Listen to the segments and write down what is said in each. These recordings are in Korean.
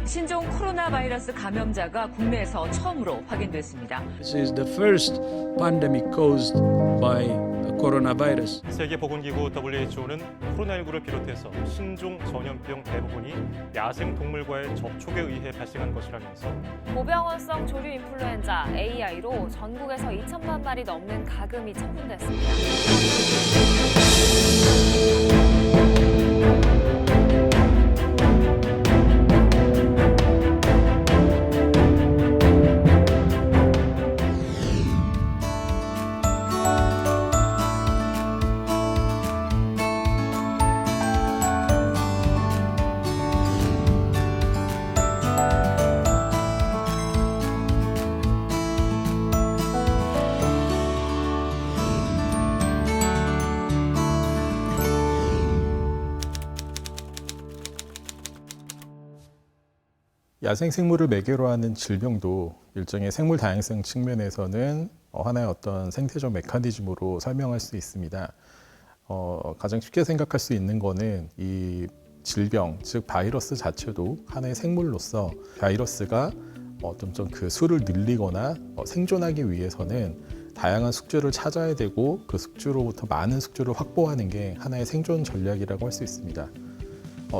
신종 코로나 바이러스 감염자가 국내에서 처음으로 확인됐습니다. This is the first pandemic caused by coronavirus. 세계보건기구 WHO는 코로나19를 비롯해서 신종 전염병 대부분이 야생 동물과의 접촉에 의해 발생한 것이라면서 고병원성 조류 인플루엔자 AI로 전국에서 2천만 마리 넘는 가금이 처분됐습니다. 야생생물을 매개로 하는 질병도 일종의 생물 다양성 측면에서는 하나의 어떤 생태적 메커니즘으로 설명할 수 있습니다. 가장 쉽게 생각할 수 있는 거는 이 질병, 즉 바이러스 자체도 하나의 생물로서 바이러스가 어떤 좀 그 수를 늘리거나 생존하기 위해서는 다양한 숙주를 찾아야 되고 그 숙주로부터 많은 숙주를 확보하는 게 하나의 생존 전략이라고 할 수 있습니다.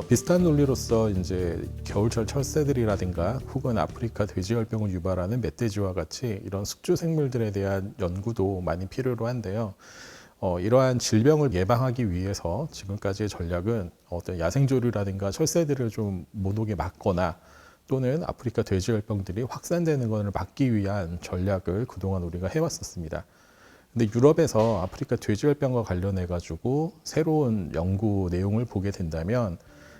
비슷한 논리로서 이제 겨울철 철새들이라든가 혹은 아프리카 돼지열병을 유발하는 멧돼지와 같이 이런 숙주 생물들에 대한 연구도 많이 필요로 한데요. 이러한 질병을 예방하기 위해서 지금까지의 전략은 어떤 야생조류라든가 철새들을 좀 못 오게 막거나 또는 아프리카 돼지열병들이 확산되는 것을 막기 위한 전략을 그동안 우리가 해왔었습니다. 근데 유럽에서 아프리카 돼지열병과 관련해 가지고 새로운 연구 내용을 보게 된다면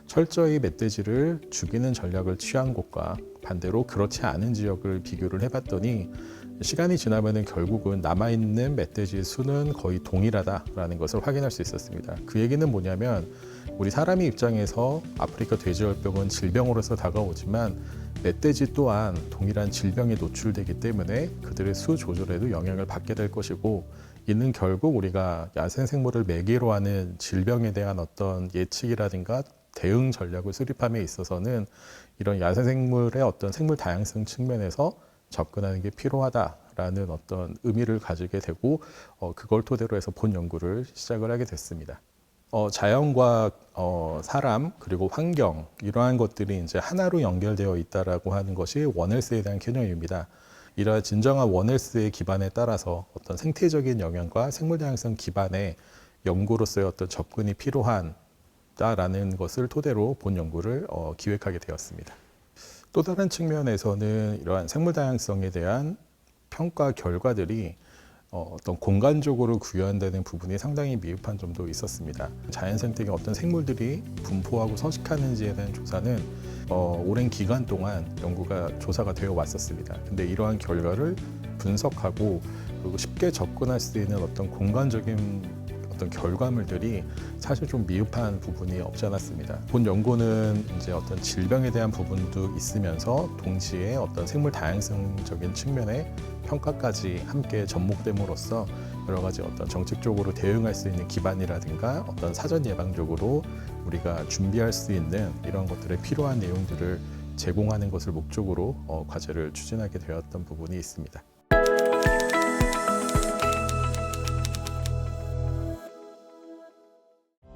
철저히 멧돼지를 죽이는 전략을 취한 곳과 반대로 그렇지 않은 지역을 비교를 해봤더니 시간이 지나면 결국은 남아있는 멧돼지 수는 거의 동일하다라는 것을 확인할 수 있었습니다. 그 얘기는 뭐냐면 우리 사람의 입장에서 아프리카 돼지열병은 질병으로서 다가오지만 멧돼지 또한 동일한 질병에 노출되기 때문에 그들의 수 조절에도 영향을 받게 될 것이고 이는 결국 우리가 야생생물을 매개로 하는 질병에 대한 어떤 예측이라든가 대응 전략을 수립함에 있어서는 이런 야생생물의 어떤 생물 다양성 측면에서 접근하는 게 필요하다라는 어떤 의미를 가지게 되고 그걸 토대로 해서 본 연구를 시작을 하게 됐습니다. 자연과 사람 그리고 환경 이러한 것들이 이제 하나로 연결되어 있다라고 하는 것이 원헬스에 대한 개념입니다. 이러한 진정한 원헬스의 기반에 따라서 어떤 생태적인 영향과 생물 다양성 기반의 연구로서의 어떤 접근이 필요하다라는 것을 토대로 본 연구를 기획하게 되었습니다. 또 다른 측면에서는 이러한 생물 다양성에 대한 평가 결과들이 어떤 공간적으로 구현되는 부분이 상당히 미흡한 점도 있었습니다. 자연 생태계 어떤 생물들이 분포하고 서식하는지에 대한 조사는 오랜 기간 동안 연구가 조사가 되어 왔었습니다. 근데 이러한 결과를 분석하고 그리고 쉽게 접근할 수 있는 어떤 공간적인 어떤 결과물들이 사실 좀 미흡한 부분이 없지 않았습니다. 본 연구는 이제 어떤 질병에 대한 부분도 있으면서 동시에 어떤 생물 다양성적인 측면의 평가까지 함께 접목됨으로써 여러 가지 어떤 정책적으로 대응할 수 있는 기반이라든가 어떤 사전 예방적으로 우리가 준비할 수 있는 이런 것들에 필요한 내용들을 제공하는 것을 목적으로 과제를 추진하게 되었던 부분이 있습니다.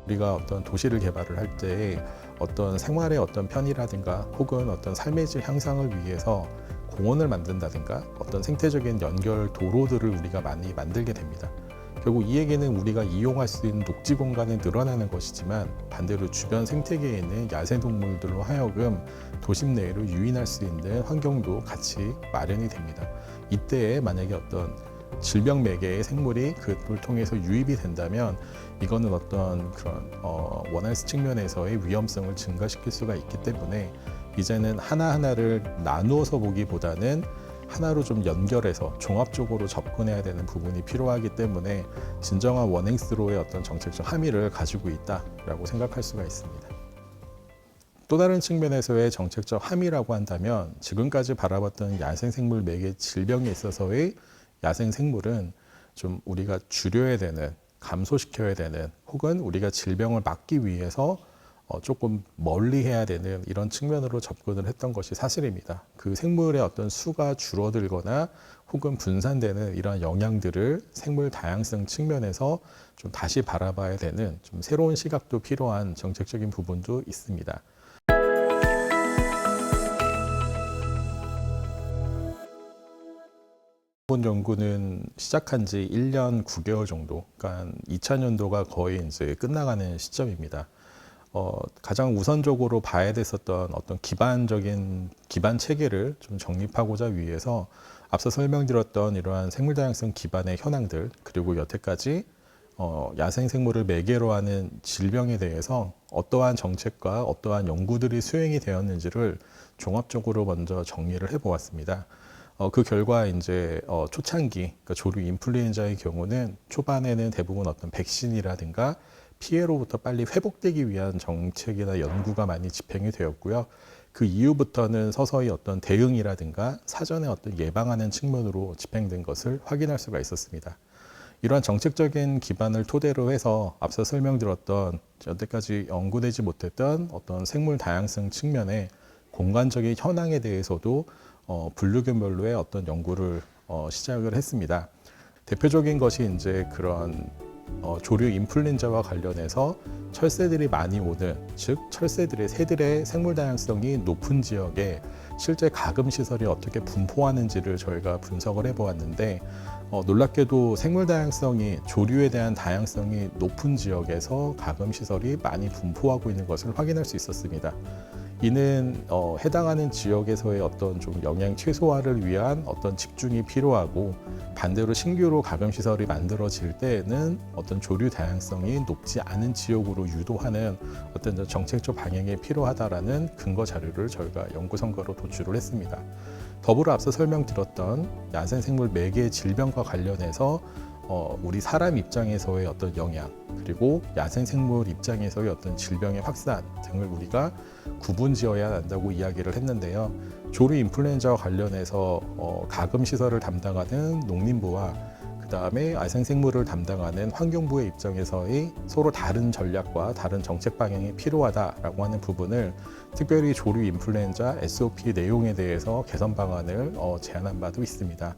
우리가 어떤 도시를 개발을 할 때 어떤 생활의 어떤 편의라든가 혹은 어떤 삶의 질 향상을 위해서 공원을 만든다든가 어떤 생태적인 연결 도로들을 우리가 많이 만들게 됩니다. 결국 이 얘기는 우리가 이용할 수 있는 녹지 공간이 늘어나는 것이지만 반대로 주변 생태계에 있는 야생동물들로 하여금 도심 내로 유인할 수 있는 환경도 같이 마련이 됩니다. 이때에 만약에 어떤 질병 매개의 생물이 그걸 통해서 유입이 된다면 이거는 어떤 그런 원헬스 측면에서의 위험성을 증가시킬 수가 있기 때문에 이제는 하나하나를 나누어서 보기보다는 하나로 좀 연결해서 종합적으로 접근해야 되는 부분이 필요하기 때문에 진정한 원헬스로의 어떤 정책적 함의를 가지고 있다라고 생각할 수가 있습니다. 또 다른 측면에서의 정책적 함의라고 한다면 지금까지 바라봤던 야생생물 매개 질병에 있어서의 야생생물은 좀 우리가 줄여야 되는, 감소시켜야 되는 혹은 우리가 질병을 막기 위해서 조금 멀리 해야 되는 이런 측면으로 접근을 했던 것이 사실입니다. 그 생물의 어떤 수가 줄어들거나 혹은 분산되는 이러한 영향들을 생물 다양성 측면에서 좀 다시 바라봐야 되는 좀 새로운 시각도 필요한 정책적인 부분도 있습니다. 이번 연구는 시작한 지 1년 9개월 정도, 그러니까 2000년도가 거의 이제 끝나가는 시점입니다. 가장 우선적으로 봐야 됐었던 어떤 기반 체계를 좀 정립하고자 위해서 앞서 설명드렸던 이러한 생물 다양성 기반의 현황들, 그리고 여태까지 야생 생물을 매개로 하는 질병에 대해서 어떠한 정책과 어떠한 연구들이 수행이 되었는지를 종합적으로 먼저 정리를 해보았습니다. 그 결과 이제 초창기, 그러니까 조류 인플루엔자의 경우는 초반에는 대부분 어떤 백신이라든가 피해로부터 빨리 회복되기 위한 정책이나 연구가 많이 집행이 되었고요. 그 이후부터는 서서히 어떤 대응이라든가 사전에 어떤 예방하는 측면으로 집행된 것을 확인할 수가 있었습니다. 이러한 정책적인 기반을 토대로 해서 앞서 설명드렸던 여태까지 연구되지 못했던 어떤 생물 다양성 측면의 공간적인 현황에 대해서도 분류견별로의 어떤 연구를 시작을 했습니다. 대표적인 것이 이제 그런 조류 인플루엔자와 관련해서 철새들이 많이 오는, 즉 새들의 생물 다양성이 높은 지역에 실제 가금 시설이 어떻게 분포하는지를 저희가 분석을 해보았는데 놀랍게도 생물 다양성이, 조류에 대한 다양성이 높은 지역에서 가금 시설이 많이 분포하고 있는 것을 확인할 수 있었습니다. 이는 해당하는 지역에서의 어떤 좀 영향 최소화를 위한 어떤 집중이 필요하고, 반대로 신규로 가금 시설이 만들어질 때에는 어떤 조류 다양성이 높지 않은 지역으로 유도하는 어떤 정책적 방향이 필요하다라는 근거 자료를 저희가 연구 성과로 도출을 했습니다. 더불어 앞서 설명드렸던 야생생물 매개 질병과 관련해서 우리 사람 입장에서의 어떤 영향, 그리고 야생생물 입장에서의 어떤 질병의 확산 등을 우리가 구분지어야 한다고 이야기를 했는데요. 조류 인플루엔자와 관련해서 가금 시설을 담당하는 농림부와 그다음에 야생생물을 담당하는 환경부의 입장에서의 서로 다른 전략과 다른 정책 방향이 필요하다라고 하는 부분을, 특별히 조류 인플루엔자 SOP 내용에 대해서 개선 방안을 제안한 바도 있습니다.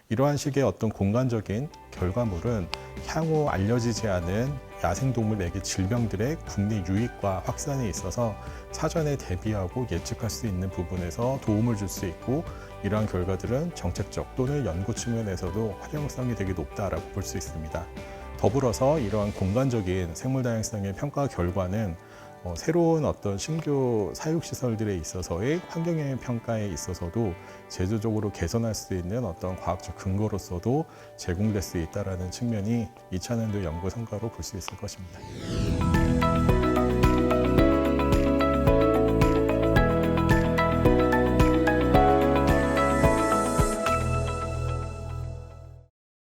이러한 식의 어떤 공간적인 결과물은 향후 알려지지 않은 야생동물 매개 질병들의 국내 유입과 확산에 있어서 사전에 대비하고 예측할 수 있는 부분에서 도움을 줄 수 있고, 이러한 결과들은 정책적 또는 연구 측면에서도 활용성이 되게 높다라고 볼 수 있습니다. 더불어서 이러한 공간적인 생물 다양성의 평가 결과는 새로운 어떤 신규 사육시설들에 있어서의 환경영향 평가에 있어서도 제도적으로 개선할 수 있는 어떤 과학적 근거로서도 제공될 수 있다는 측면이 2000년도 연구 성과로 볼 수 있을 것입니다.